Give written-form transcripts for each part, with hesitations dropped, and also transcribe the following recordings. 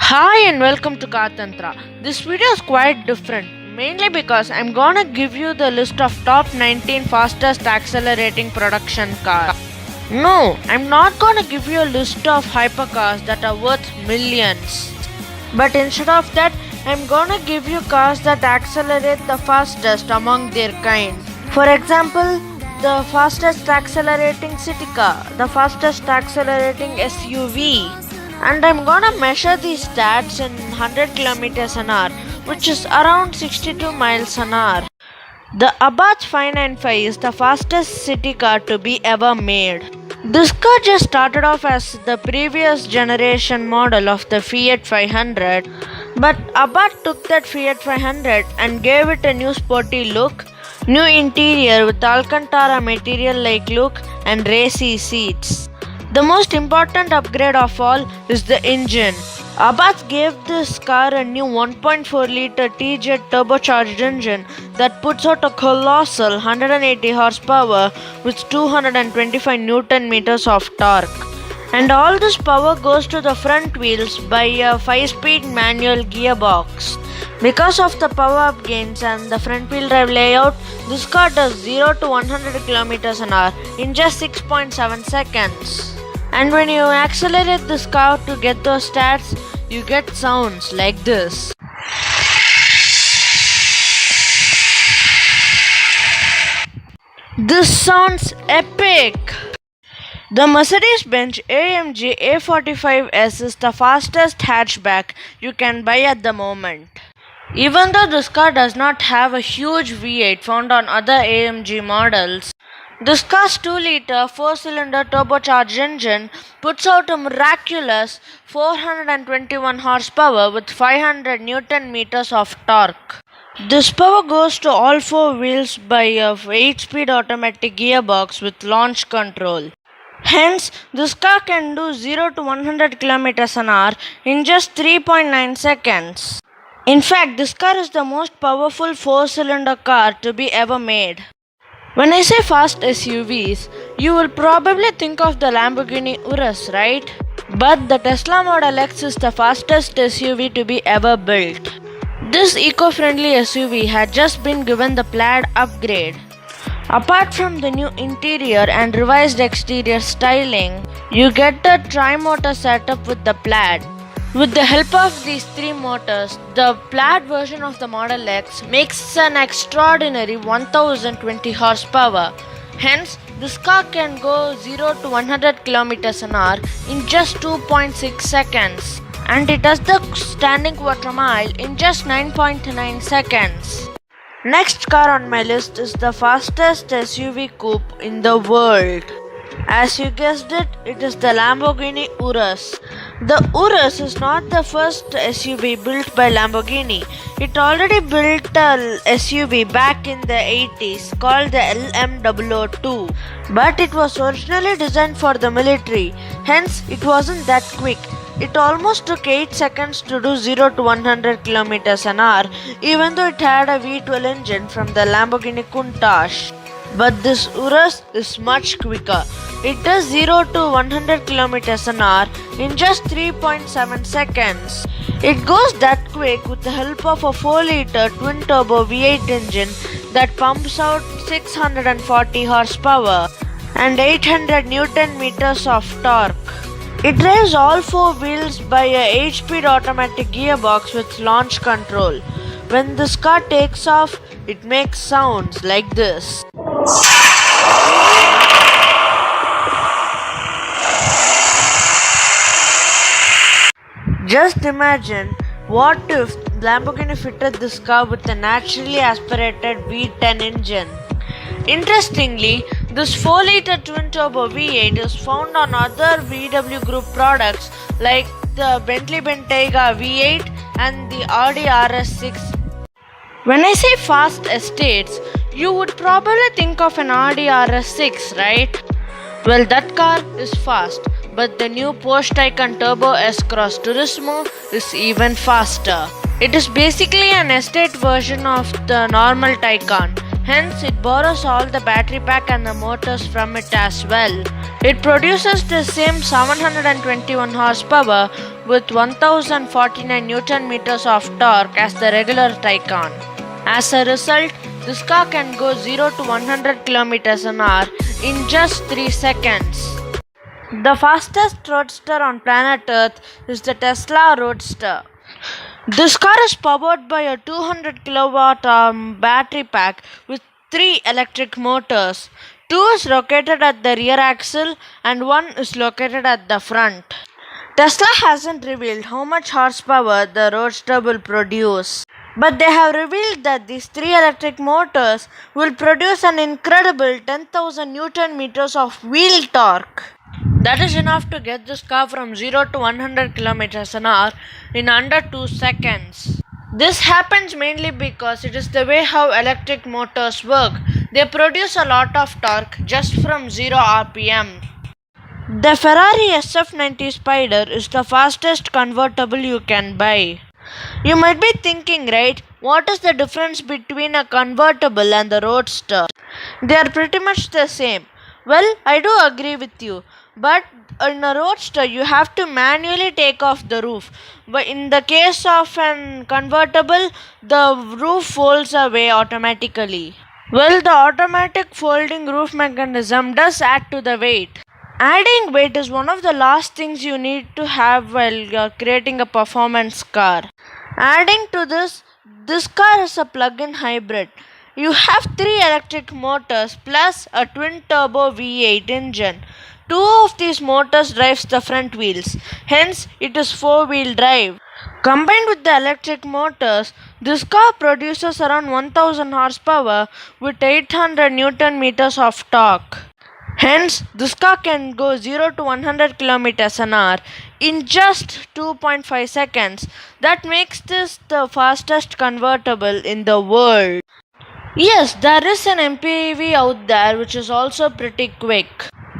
Hi and welcome to Car Tantra. This video is quite different, mainly because I'm gonna give you the list of top 19 fastest accelerating production cars. No, I'm not gonna give you a list of hypercars that are worth millions. But instead of that, I'm gonna give you cars that accelerate the fastest among their kind. For example, the fastest accelerating city car, the fastest accelerating SUV. And I'm gonna measure these stats in 100 kilometers an hour, which is around 62 miles an hour. The ABARTH 595 is the fastest city car to be ever made. This car just started off as the previous generation model of the Fiat 500, but ABARTH took that Fiat 500 and gave it a new sporty look, new interior with Alcantara material-like look and racy seats. The most important upgrade of all is the engine. ABARTH gave this car a new 1.4-liter T-Jet turbocharged engine that puts out a colossal 180 horsepower with 225 Newton meters of torque. And all this power goes to the front wheels by a 5-speed manual gearbox. Because of the power-up gains and the front wheel drive layout, this car does 0 to 100 km an hour in just 6.7 seconds. And when you accelerate this car to get those stats, you get sounds like this. This sounds epic! The Mercedes-Benz AMG A45S is the fastest hatchback you can buy at the moment. Even though this car does not have a huge V8 found on other AMG models, this car's 2-liter 4-cylinder turbocharged engine puts out a miraculous 421 horsepower with 500 Newton meters of torque. This power goes to all 4 wheels by a 8-speed automatic gearbox with launch control. Hence, this car can do 0 to 100 km an hour in just 3.9 seconds. In fact, this car is the most powerful 4-cylinder car to be ever made. When I say fast SUVs, you will probably think of the Lamborghini URUS, right? But the Tesla Model X is the fastest SUV to be ever built. This eco-friendly SUV had just been given the PLAD upgrade. Apart from the new interior and revised exterior styling, you get a tri-motor setup with the PLAD. With the help of these 3 motors, the PLAD version of the Model X makes an extraordinary 1020 horsepower. Hence, this car can go 0 to 100 km an hour in just 2.6 seconds. And it does the standing quarter mile in just 9.9 seconds. Next car on my list is the fastest SUV coupe in the world. As you guessed it, it is the Lamborghini URUS. The URUS is not the first SUV built by Lamborghini. It already built a SUV back in the 80s called the LM002. But it was originally designed for the military, hence it wasn't that quick. It almost took 8 seconds to do 0 to 100 km an hour, even though it had a V12 engine from the Lamborghini Countach. But this URUS is much quicker. It does 0 to 100 km an hour in just 3.7 seconds. It goes that quick with the help of a 4-liter twin-turbo V8 engine that pumps out 640 horsepower and 800 Newton meters of torque. It drives all 4 wheels by a 8-speed automatic gearbox with launch control. When this car takes off, it makes sounds like this. Just imagine, what if Lamborghini fitted this car with a naturally aspirated V10 engine? Interestingly, this 4-liter twin-turbo V8 is found on other VW Group products like the Bentley Bentayga V8 and the Audi RS6. When I say fast estates, you would probably think of an Audi RS6, right? Well, that car is fast, but the new Porsche Taycan Turbo S-Cross Turismo is even faster. It is basically an estate version of the normal Taycan. Hence, it borrows all the battery pack and the motors from it as well. It produces the same 721 horsepower with 1049 Newton meters of torque as the regular TAYCAN. As a result, this car can go 0 to 100 km an hour in just 3 seconds. The fastest roadster on planet Earth is the Tesla Roadster. This car is powered by a 200 kilowatt battery pack with 3 electric motors. 2 is located at the rear axle and 1 is located at the front. Tesla hasn't revealed how much horsepower the Roadster will produce, but they have revealed that these 3 electric motors will produce an incredible 10,000 Newton meters of wheel torque. That is enough to get this car from 0 to 100 km an hour in under 2 seconds. This happens mainly because it is the way how electric motors work. They produce a lot of torque just from 0 RPM. The Ferrari SF90 Spider is the fastest convertible you can buy. You might be thinking, right, what is the difference between a convertible and the Roadster? They are pretty much the same. Well, I do agree with you, but in a Roadster you have to manually take off the roof. But in the case of an convertible, the roof folds away automatically. Well, the automatic folding roof mechanism does add to the weight. Adding weight is one of the last things you need to have while you're creating a performance car. Adding to this car is a plug-in hybrid. You have 3 electric motors plus a twin-turbo V8 engine. 2 of these motors drives the front wheels, hence it is 4-wheel drive. Combined with the electric motors, this car produces around 1000 horsepower with 800 Newton meters of torque. Hence, this car can go 0 to 100 km an hour in just 2.5 seconds. That makes this the fastest convertible in the world. Yes, there is an MPV out there which is also pretty quick.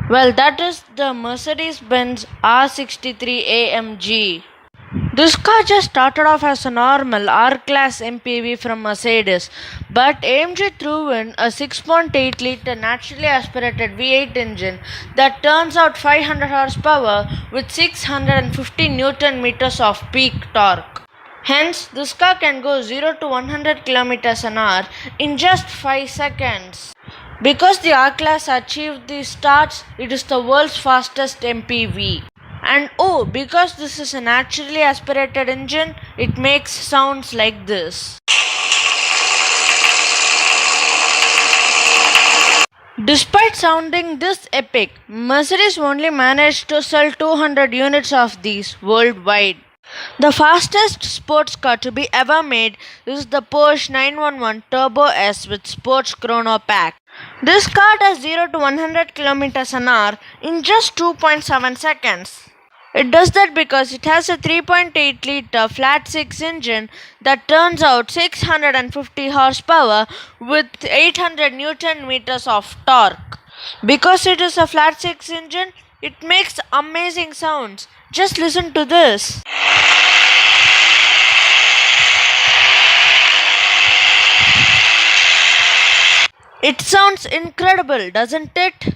Well, that is the Mercedes-Benz R63 AMG. This car just started off as a normal R-Class MPV from Mercedes, but AMG threw in a 6.8 litre naturally aspirated V8 engine that turns out 500 horsepower with 650 Newton meters of peak torque. Hence, this car can go 0 to 100 km an hour in just 5 seconds. Because the R-Class achieved these starts, it is the world's fastest MPV. And oh, because this is a naturally aspirated engine, it makes sounds like this. Despite sounding this epic, Mercedes only managed to sell 200 units of these worldwide. The fastest sports car to be ever made is the Porsche 911 Turbo S with Sports Chrono Pack. This car does 0 to 100 km an hour in just 2.7 seconds. It does that because it has a 3.8 litre flat 6 engine that turns out 650 horsepower with 800 Newton meters of torque. Because it is a flat 6 engine, it makes amazing sounds. Just listen to this. It sounds incredible, doesn't it?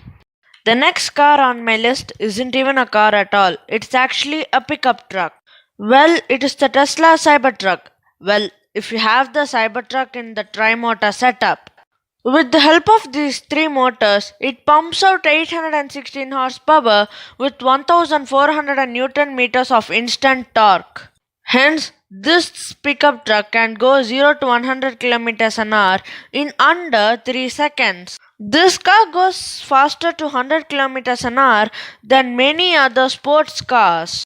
The next car on my list isn't even a car at all. It's actually a pickup truck. Well, it is the Tesla Cybertruck. Well, if you have the Cybertruck in the tri-motor setup. With the help of these 3 motors, it pumps out 816 horsepower with 1400 Newton meters of instant torque. Hence, this pickup truck can go 0 to 100 km an hour in under 3 seconds. This car goes faster to 100 km an hour than many other sports cars.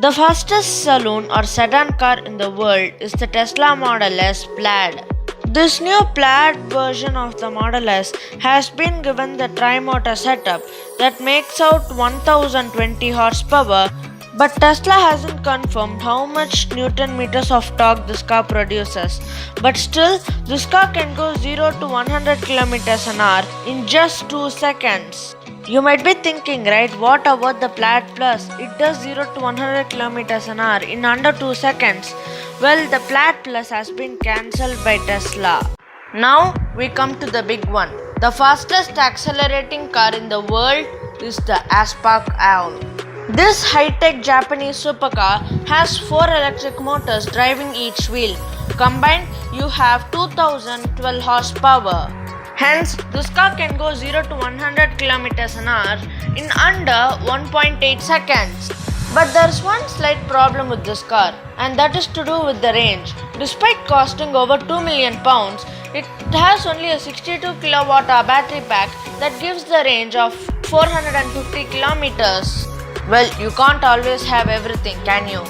The fastest saloon or sedan car in the world is the Tesla Model S PLAD. This new PLAD version of the Model S has been given the tri-motor setup that makes out 1020 horsepower, but Tesla hasn't confirmed how much Newton meters of torque this car produces. But still, this car can go 0 to 100 km an hour in just 2 seconds. You might be thinking, right, what about the PLAD Plus? It does 0 to 100 km an hour in under 2 seconds. Well, the PLAD Plus has been cancelled by Tesla. Now, we come to the big one. The fastest accelerating car in the world is the HATCHBACK Owl. This high-tech Japanese supercar has 4 electric motors driving each wheel. Combined, you have 2012 horsepower. Hence, this car can go 0 to 100 km an hour in under 1.8 seconds. But there's one slight problem with this car, and that is to do with the range. Despite costing over £2 million, it has only a 62 kWh battery pack that gives the range of 450 kilometers. Well, you can't always have everything, can you?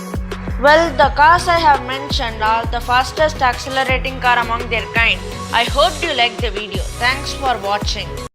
Well, the cars I have mentioned are the fastest accelerating car among their kind. I hope you liked the video. Thanks for watching.